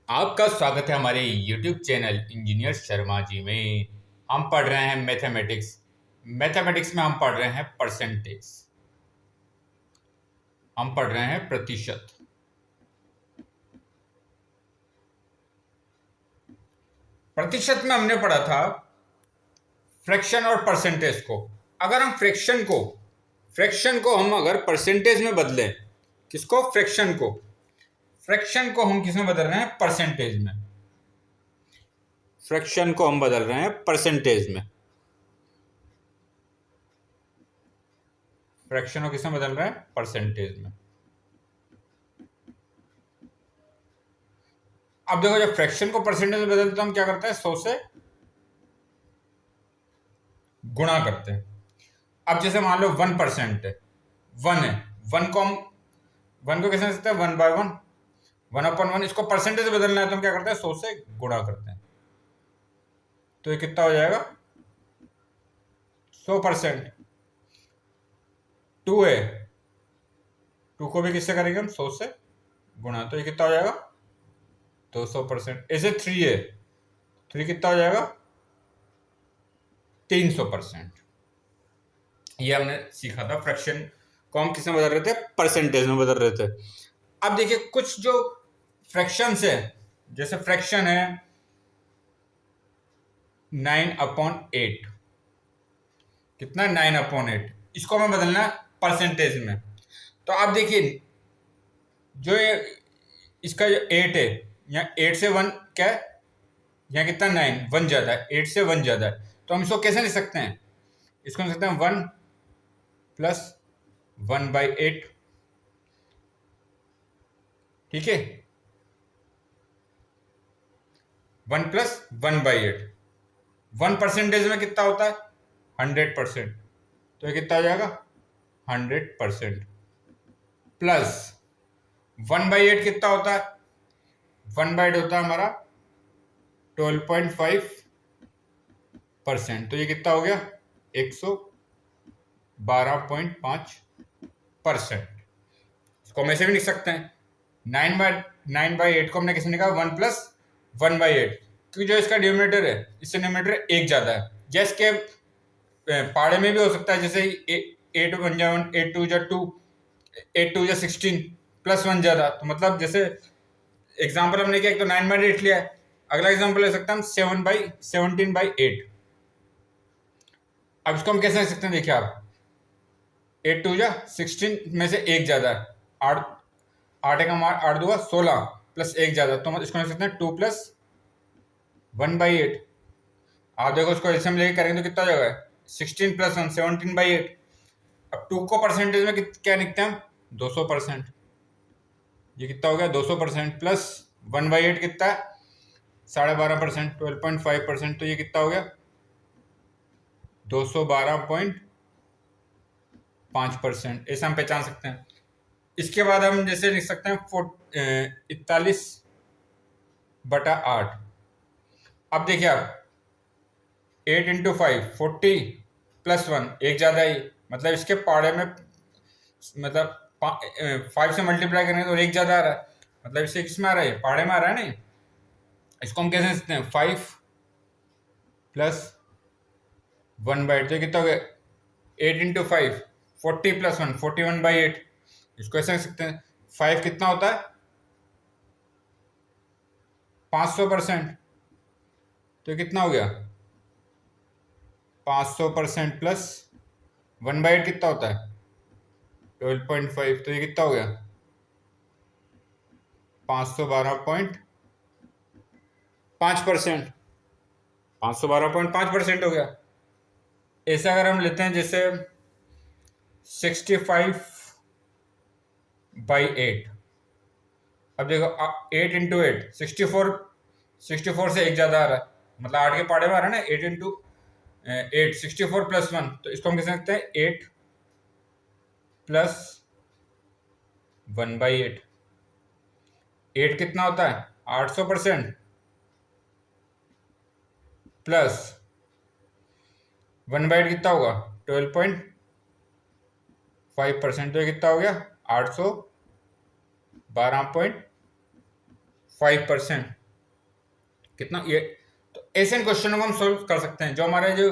आपका स्वागत है हमारे YouTube channel engineer Sharma ji में। हम पढ़ रहे हैं मैथमेटिक्स। मैथमेटिक्स में हम पढ़ रहे हैं परसेंटेज। हम पढ़ रहे हैं प्रतिशत। प्रतिशत में हमने पढ़ा था फ्रैक्शन और परसेंटेज को। अगर हम फ्रैक्शन को हम अगर परसेंटेज में बदलें, किसको? फ्रैक्शन को हम किस में बदल रहे हैं? परसेंटेज में। फ्रैक्शन को हम बदल रहे हैं परसेंटेज में। फ्रैक्शन को किस में बदल रहे हैं? परसेंटेज में। अब देखो, जब फ्रैक्शन को परसेंटेज में बदलते तो हम क्या करते हैं? 100 से गुणा करते हैं। अब जैसे मान लो 1% है, 1 है, 1 को हम 1 को कैसे लिख सकते हैं? 1/1, 1/1। इसको परसेंटेज में बदलना है तो हम क्या करते हैं? 100 से गुणा करते हैं। तो ये कितना हो जाएगा? 100%। 2 है, 2 को भी किससे करेंगे हम? 100 से गुणा। तो ये कितना हो जाएगा? 200%। ऐसे 3 है, 3 कितना हो जाएगा? 300%। ये हमने सीखा था। फ्रैक्शन को हम किस में बदल रहे थे? परसेंटेज में बदल रहे थे। अब देखिए, कुछ जो फ्रैक्शंस है, जैसे फ्रैक्शन है 9/8। कितना? 9/8। इसको हमें बदलना है परसेंटेज में। तो आप देखिए, जो ये इसका जो 8 है, यहाँ 8 से 1 क्या है? यहाँ कितना? 9, 1 ज्यादा है, 8 से 1 ज्यादा है। तो हम इसको कैसे लिख सकते हैं? इसको लिख सकते हैं 1 प्लस 1/8। ठीक है, 1 प्लस 1/8। 1 परसेंटेज में कितना होता है? 100%। तो ये कितना हो जाएगा? 100%। प्लस 1/8 कितना होता है? 1/8 होता है हमारा 12.5%। तो ये कितना हो गया? 112.5%। इसको हम ऐसे भी लिख सकते हैं। 9/8 को हमने कैसे लिखा? 1 प्लस 1/8, क्योंकि जो इसका डिनोमिनेटर है, इससे डिनोमिनेटर 1 ज्यादा है। जैसे के पाड़े में भी हो सकता है, जैसे 8 बन जाए 1, 8 2 जा 2, 8 2 जा 16, प्लस 1 ज्यादा। तो मतलब जैसे एग्जाम्पल हमने किया, एक तो 9/8 लिया है, अगला एग्जाम्पल ले सकते हैं हम 17/8। अब इसको हम कैसे लिख सकते हैं? देखिए आप, 8 2 जा 16 में से 1 ज्यादा है, 8 8 एक 8 2 16 प्लस 1 ज्यादा। तो हम इसको लिख सकते हैं 2 प्लस 1/8। आप देखो, इसको एलसीएम लेके करेंगे तो कितना हो जाएगा? 16 प्लस 1 17/8। अब 2 को परसेंटेज में क्या लिखते हैं हम? 200%। ये कितना हो गया? 200%। प्लस 1/8 कितना है? 12.5%, 12.5%। तो ये कितना हो गया? 212.5%। ऐसा हम पहचान सकते हैं। इसके बाद हम जैसे लिख सकते हैं 41/8। अब देखिए आप, 8 इंटू 5 40 प्लस 1, एक ज्यादा ही, मतलब इसके पाड़े में, मतलब 5 से मल्टीप्लाई करेंगे तो एक ज्यादा आ रहा है, मतलब इसे किस में आ रहा है? पाड़े में आ रहा है। नहीं, इसको हम कैसे लिखते हैं? 5 प्लस 1/8। तो कितना हो गया? 8 इंटू 5 40 प्लस 1 41/8। इसको ऐसे लिख सकते हैं। 5 कितना होता है? 500%। तो ये कितना हो गया? 500% प्लस 1/8 कितना होता है? 12.5। तो ये कितना हो गया? 512.5%। 512.5% हो गया। ऐसा अगर हम लेते हैं जैसे 65/8। अब देखो, 8 इंटू 8 64, 64 से एक ज्यादा आ रहा है, मतलब 8 के पाड़े में आ रहा है ना। 8 इंटू 8 64 प्लस 1। तो इसको हम कैसे लिखते हैं? 8 प्लस 1/8। 8 कितना होता है? 800%। प्लस 1/8 कितना होगा? 12.5%। तो ये कितना हो गया? 812.5%। 5%, कितना ये। तो ऐसे क्वेश्चनों को हम सोल्व कर सकते हैं जो हमारे जो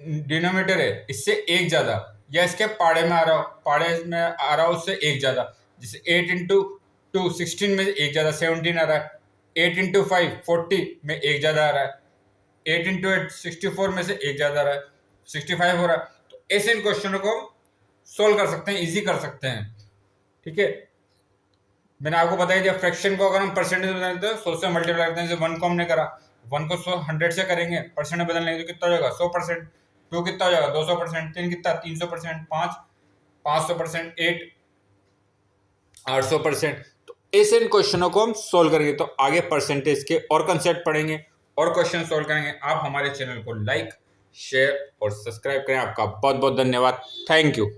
डिनोमिनेटर है इससे एक ज्यादा, या इसके पाड़े में आ रहा हो, पाड़े में आ रहा हो उससे एक ज्यादा। जैसे 8 इंटू 2 16 में एक ज्यादा 17 आ रहा है, 8 इंटू 5 40 में एक ज्यादा आ रहा है, 8 इंटू 8 64 में से एक ज्यादा आ रहा है, 65 हो रहा है। तो ऐसे इन क्वेश्चनों को सोल्व कर सकते हैं, इजी कर सकते हैं। ठीक है, मैंने आपको बताया दिया फ्रैक्शन को अगर हम परसेंटेज में बदलते हैं 100 से मल्टीप्लाई करते हैं, जैसे 1 को हमने करा, 1 को 100 से करेंगे, परसेंट में बदलने तो कितना हो जाएगा 100%, 2 कितना हो जाएगा 200%, 3 कितना 300%, 5 500%, 8 800%। तो ऐसे इन क्वेश्चनों को हम सोल्व करेंगे। तो आगे परसेंटेज के और कंसेप्ट पढ़ेंगे और क्वेश्चन सोल्व करेंगे। आप हमारे चैनल को लाइक, शेयर और सब्सक्राइब करें। आपका बहुत बहुत धन्यवाद। Thank you.